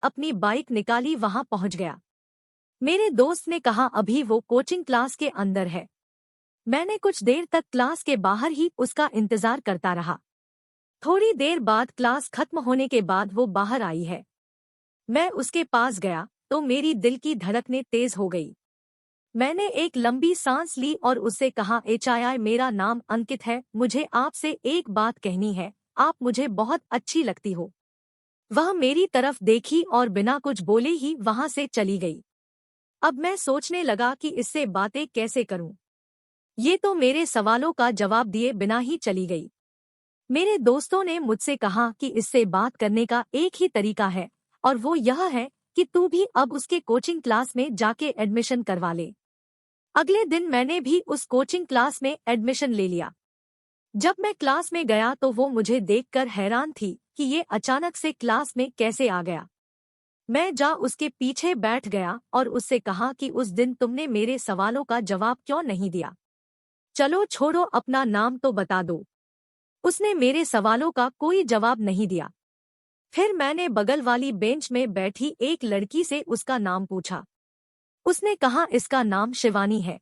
अपनी बाइक निकाली वहां पहुंच गया। मेरे दोस्त ने कहा अभी वो कोचिंग क्लास के अंदर है। मैंने कुछ देर तक क्लास के बाहर ही उसका इंतजार करता रहा। थोड़ी देर बाद क्लास खत्म होने के बाद वो बाहर आई है। मैं उसके पास गया तो मेरी दिल की धड़कनें तेज हो गई। मैंने एक लंबी सांस ली और उससे कहा, HII मेरा नाम अंकित है, मुझे आपसे एक बात कहनी है, आप मुझे बहुत अच्छी लगती हो। वह मेरी तरफ देखी और बिना कुछ बोले ही वहां से चली गई। अब मैं सोचने लगा कि इससे बातें कैसे करूं। ये तो मेरे सवालों का जवाब दिए बिना ही चली गई। मेरे दोस्तों ने मुझसे कहा कि इससे बात करने का एक ही तरीका है और वो यह है कि तू भी अब उसके कोचिंग क्लास में जाके एडमिशन करवा ले। अगले दिन मैंने भी उस कोचिंग क्लास में एडमिशन ले लिया। जब मैं क्लास में गया तो वो मुझे देखकर हैरान थी कि ये अचानक से क्लास में कैसे आ गया। मैं जा उसके पीछे बैठ गया और उससे कहा कि उस दिन तुमने मेरे सवालों का जवाब क्यों नहीं दिया। चलो छोड़ो, अपना नाम तो बता दो। उसने मेरे सवालों का कोई जवाब नहीं दिया। फिर मैंने बगल वाली बेंच में बैठी एक लड़की से उसका नाम पूछा। उसने कहा इसका नाम शिवानी है।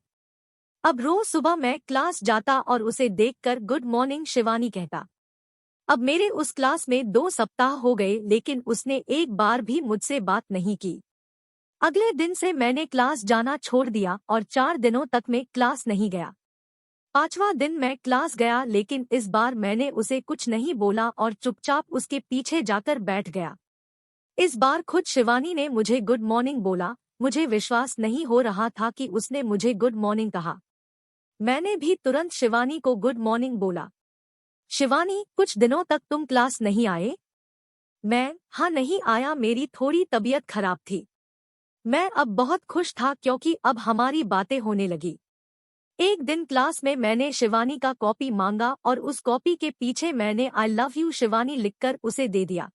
अब रोज सुबह मैं क्लास जाता और उसे देखकर गुड मॉर्निंग शिवानी कहता। अब मेरे उस क्लास में 2 सप्ताह हो गए लेकिन उसने एक बार भी मुझसे बात नहीं की। अगले दिन से मैंने क्लास जाना छोड़ दिया और 4 दिनों तक मैं क्लास नहीं गया। 5वां दिन मैं क्लास गया लेकिन इस बार मैंने उसे कुछ नहीं बोला और चुपचाप उसके पीछे जाकर बैठ गया। इस बार खुद शिवानी ने मुझे गुड मॉर्निंग बोला। मुझे विश्वास नहीं हो रहा था कि उसने मुझे गुड मॉर्निंग कहा। मैंने भी तुरंत शिवानी को गुड मॉर्निंग बोला। शिवानी, कुछ दिनों तक तुम क्लास नहीं आए? मैं, हाँ नहीं आया, मेरी थोड़ी तबीयत खराब थी। मैं अब बहुत खुश था क्योंकि अब हमारी बातें होने लगी। एक दिन क्लास में मैंने शिवानी का कॉपी मांगा और उस कॉपी के पीछे मैंने आई लव यू शिवानी लिखकर उसे दे दिया।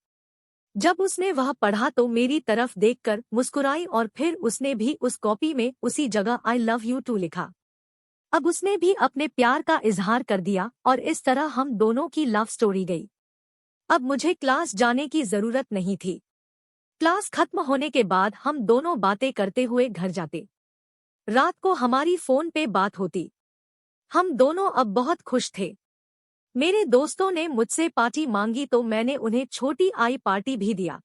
जब उसने वह पढ़ा तो मेरी तरफ देखकर मुस्कुराई और फिर उसने भी उस कॉपी में उसी जगह आई लव यू टू लिखा। अब उसने भी अपने प्यार का इजहार कर दिया और इस तरह हम दोनों की लव स्टोरी गई। अब मुझे क्लास जाने की जरूरत नहीं थी। क्लास खत्म होने के बाद हम दोनों बातें करते हुए घर जाते। रात को हमारी फोन पे बात होती। हम दोनों अब बहुत खुश थे। मेरे दोस्तों ने मुझसे पार्टी मांगी तो मैंने उन्हें छोटी आई पार्टी भी दिया।